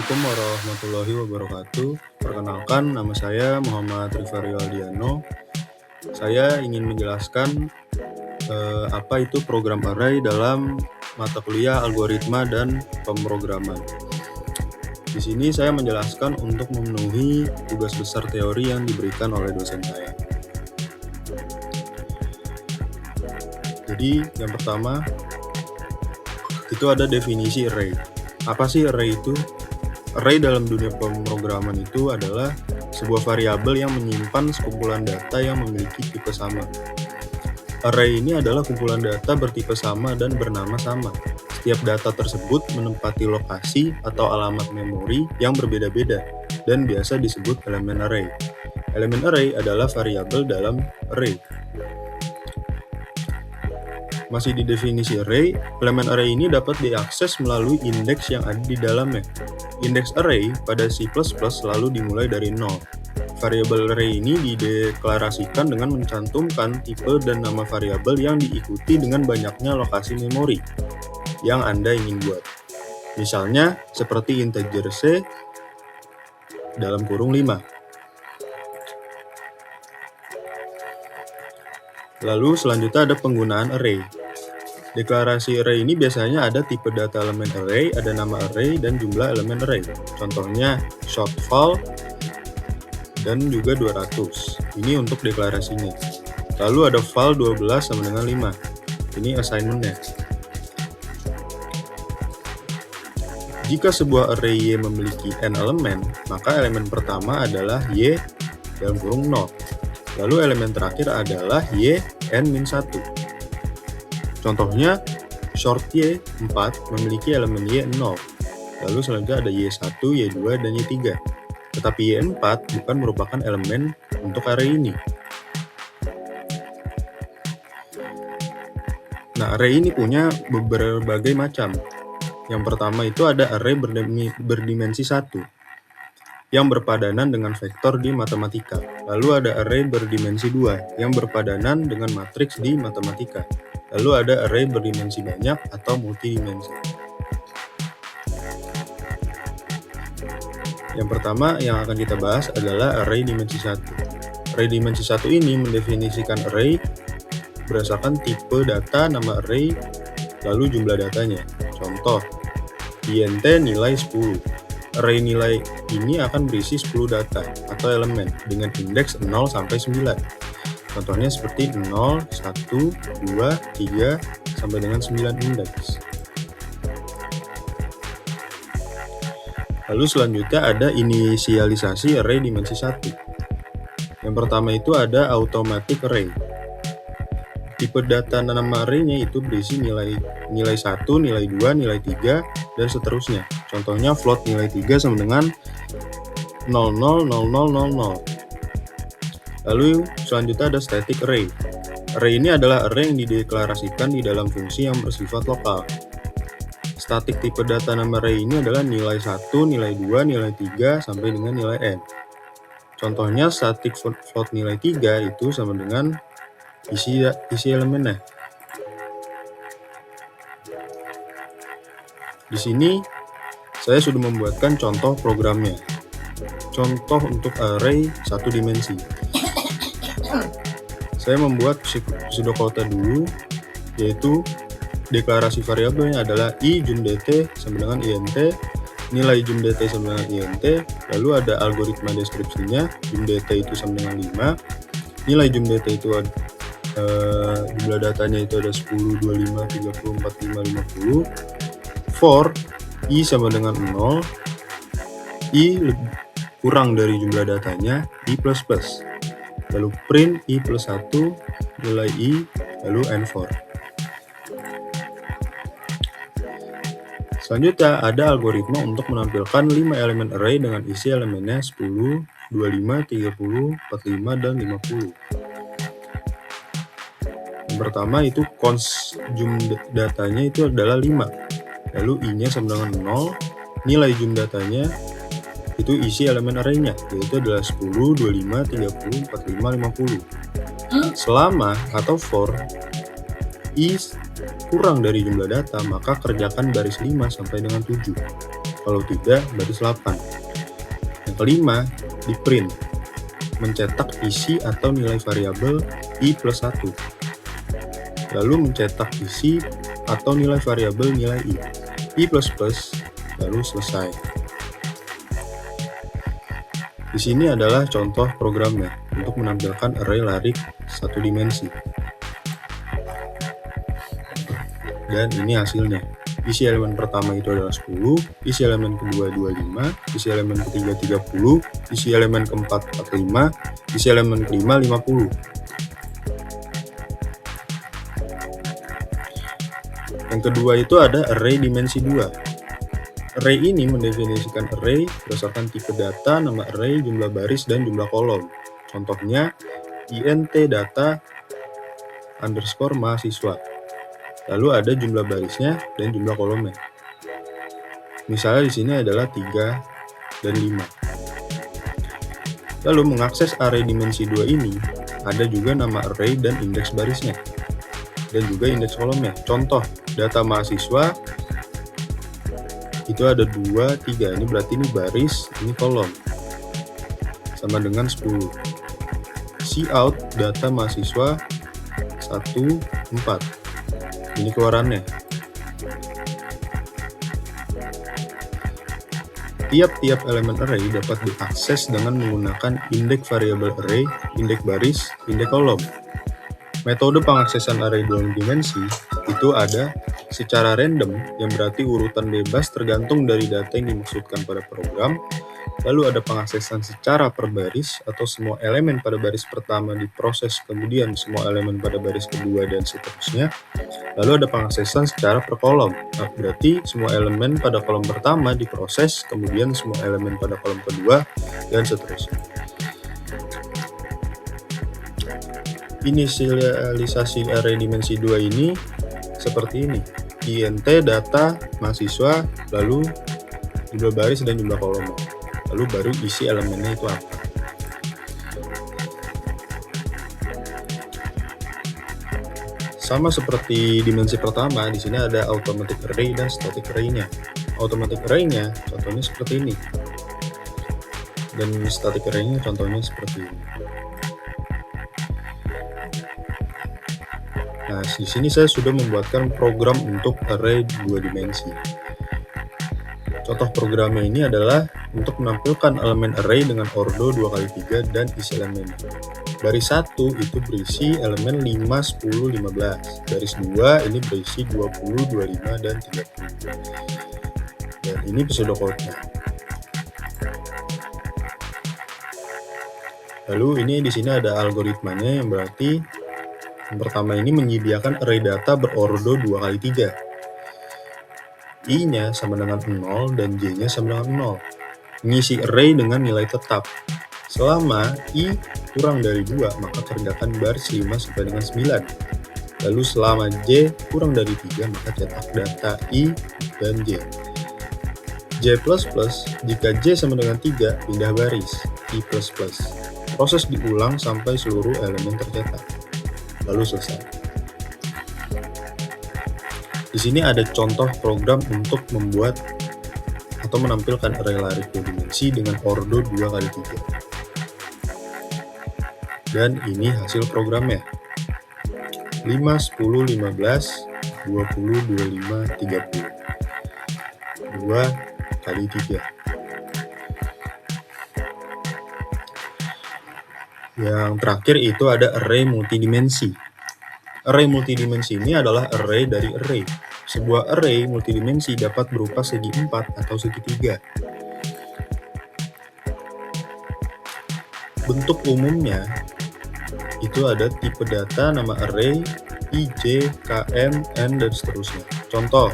Assalamualaikum warahmatullahi wabarakatuh. Perkenalkan, nama saya Muhammad Rifario Aldiano. Saya ingin menjelaskan apa itu program array dalam mata kuliah algoritma dan pemrograman. Di sini saya menjelaskan untuk memenuhi tugas besar teori yang diberikan oleh dosen saya. Jadi, yang pertama itu ada definisi array. Apa sih array itu? Array dalam dunia pemrograman itu adalah sebuah variabel yang menyimpan sekumpulan data yang memiliki tipe sama. Array ini adalah kumpulan data bertipe sama dan bernama sama. Setiap data tersebut menempati lokasi atau alamat memori yang berbeda-beda dan biasa disebut elemen array. Elemen array adalah variabel dalam array. Masih di definisi array, elemen array ini dapat diakses melalui indeks yang ada di dalamnya. Indeks array pada C++ selalu dimulai dari 0. Variabel array ini dideklarasikan dengan mencantumkan tipe dan nama variabel yang diikuti dengan banyaknya lokasi memori yang Anda ingin buat. Misalnya, seperti integer C dalam kurung 5. Lalu selanjutnya ada penggunaan array. Deklarasi array ini biasanya ada tipe data elemen array, ada nama array, dan jumlah elemen array. Contohnya shortfall dan juga 200. Ini untuk deklarasinya. Lalu ada val 12 sama dengan 5. Ini assignment-nya. Jika sebuah array Y memiliki n elemen, maka elemen pertama adalah Y dalam kurung 0. Lalu elemen terakhir adalah Y n-1. Contohnya, short Y4 memiliki elemen Y0. Lalu selanjutnya ada Y1, Y2, dan Y3. Tetapi Y4 bukan merupakan elemen untuk array ini. Nah, array ini punya berbagai macam. Yang pertama itu ada array berdimensi 1 yang berpadanan dengan vektor di matematika. Lalu ada array berdimensi 2 yang berpadanan dengan matriks di matematika. Lalu ada array berdimensi banyak atau multidimensi. Yang pertama yang akan kita bahas adalah array dimensi 1. Array dimensi 1 ini mendefinisikan array berdasarkan tipe data, nama array, lalu jumlah datanya. Contoh, int nilai 10. Array nilai ini akan berisi 10 data atau elemen dengan indeks 0 sampai 9. Contohnya seperti 0, 1, 2, 3, sampai dengan 9 indeks. Lalu selanjutnya ada inisialisasi array dimensi 1. Yang pertama itu ada automatic array. Tipe data nama array-nya itu berisi nilai 1, nilai 2, nilai 3, dan seterusnya. Contohnya float nilai 3 sama dengan 000000. Lalu selanjutnya ada static array. Array ini adalah array yang dideklarasikan di dalam fungsi yang bersifat lokal. Static tipe data nama array ini adalah nilai 1, nilai 2, nilai 3, sampai dengan nilai n. Contohnya static float nilai 3 itu sama dengan isi elemennya. Di sini saya sudah membuatkan contoh programnya. Contoh untuk array 1 dimensi. Saya membuat pseudocode dulu, yaitu deklarasi variabelnya adalah i jumdt sama dengan int, nilai jumdt sama dengan int, lalu ada algoritma deskripsinya, jumdt itu sama dengan 5, nilai jumdt itu jumlah datanya itu ada 10, 25, 30, 45, 50, for i sama dengan 0, i kurang dari jumlah datanya, i plus plus. Lalu print i plus 1, nilai i, lalu n4. Selanjutnya ada algoritma untuk menampilkan 5 elemen array dengan isi elemennya 10, 25, 30, 45, dan 50. Yang pertama itu cons datanya itu adalah 5. Lalu i-nya sama dengan 0, nilai datanya itu isi elemen array-nya, yaitu adalah 10, 25, 30, 45, 50. Selama atau for i kurang dari jumlah data, maka kerjakan baris 5 sampai dengan 7. Kalau tidak, baris 8. Yang kelima, di print. Mencetak isi atau nilai variabel i plus 1. Lalu mencetak isi atau nilai variabel nilai i plus plus, lalu selesai. Di sini adalah contoh programnya untuk menampilkan array larik satu dimensi. Dan ini hasilnya. Isi elemen pertama itu adalah 10, isi elemen kedua 25, isi elemen ketiga 30, isi elemen keempat 45, isi elemen kelima 50. Yang kedua itu ada array dimensi 2. Array ini mendefinisikan array berdasarkan tipe data, nama array, jumlah baris, dan jumlah kolom. Contohnya, int data underscore mahasiswa. Lalu ada jumlah barisnya dan jumlah kolomnya. Misalnya di sini adalah 3 dan 5. Lalu mengakses array dimensi 2 ini, ada juga nama array dan indeks barisnya. Dan juga indeks kolomnya. Contoh, data mahasiswa itu ada 2, 3. Ini berarti ini baris, ini kolom. Sama dengan 10. Cout data mahasiswa 1, 4. Ini keluarannya. Tiap-tiap elemen array dapat diakses dengan menggunakan indeks variabel array, indeks baris, indeks kolom. Metode pengaksesan array dalam dimensi itu ada secara random, yang berarti urutan bebas tergantung dari data yang dimaksudkan pada program. Lalu ada pengaksesan secara per baris, atau semua elemen pada baris pertama diproses, kemudian semua elemen pada baris kedua, dan seterusnya. Lalu ada pengaksesan secara per kolom, berarti semua elemen pada kolom pertama diproses, kemudian semua elemen pada kolom kedua, dan seterusnya. Inisialisasi array dimensi 2 ini seperti ini. int data mahasiswa, lalu jumlah baris dan jumlah kolom. Lalu baru isi elemennya itu apa. Sama seperti dimensi pertama, di sini ada automatic array dan static array-nya. Automatic array-nya contohnya seperti ini. Dan static array-nya contohnya seperti ini. Nah, di sini saya sudah membuatkan program untuk array 2 dimensi. Contoh programnya ini adalah untuk menampilkan elemen array dengan ordo 2x3 dan isi elemennya. Baris 1 itu berisi elemen 5, 10, 15. Baris 2 ini berisi 20, 25, dan 30. Dan ini pseudocode-nya. Lalu ini di sini ada algoritmanya, yang berarti yang pertama ini menyediakan array data berordo 2x3. I-nya sama dengan 0 dan J-nya sama dengan 0. Mengisi array dengan nilai tetap. Selama I kurang dari 2, maka kerjakan baris 5 sampai dengan 9. Lalu selama J kurang dari 3, maka cetak data I dan J. J++, jika J sama dengan 3, pindah baris, I++. Proses diulang sampai seluruh elemen tercetak. Lalu selesai. Di sini ada contoh program untuk membuat atau menampilkan array larik 2 dimensi dengan ordo 2x3. Dan ini hasil programnya. 5, 10, 15, 20, 25, 30. 2 kali 3. Yang terakhir itu ada array multidimensi. Array multidimensi ini adalah array dari array. Sebuah array multidimensi dapat berupa segi 4 atau segi 3. Bentuk umumnya itu ada tipe data, nama array, ij, km, n, dan seterusnya. Contoh,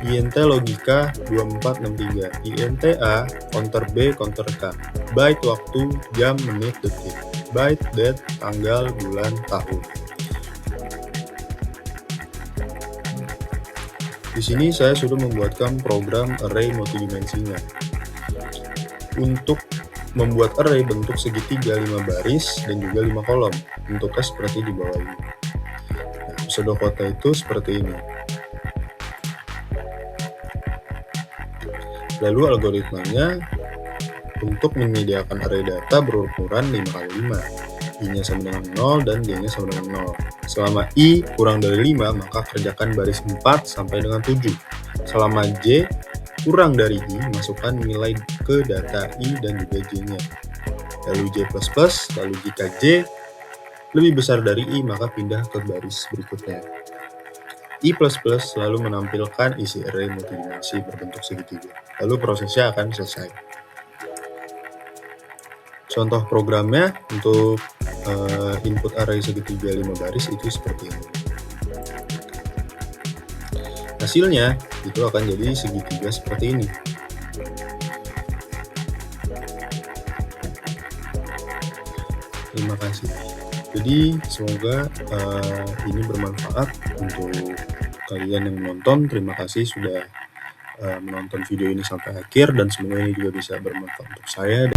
int logika 2463, int a, counter b, counter k, byte waktu, jam, menit, detik, byte date, tanggal, bulan, tahun. Di sini saya sudah membuatkan program array multidimensinya. Untuk membuat array bentuk segitiga 5 baris dan juga 5 kolom. Bentuknya seperti di bawah ini. Nah, pseudocode itu seperti ini. Lalu algoritmanya untuk menyediakan array data berukuran 5x5. I-nya sama dengan 0 dan J-nya sama dengan 0. Selama I kurang dari 5, maka kerjakan baris 4 sampai dengan 7. Selama J kurang dari I, masukkan nilai ke data I dan juga J-nya. Lalu J++, lalu jika J lebih besar dari I, maka pindah ke baris berikutnya. I++ selalu menampilkan isi array multidimensi berbentuk segitiga. Lalu prosesnya akan selesai. Contoh programnya untuk input array segitiga 5 baris itu seperti ini. Hasilnya itu akan jadi segitiga seperti ini. Terima kasih. Jadi semoga ini bermanfaat untuk kalian yang menonton. Terima kasih sudah menonton video ini sampai akhir, dan semoga ini juga bisa bermanfaat untuk saya.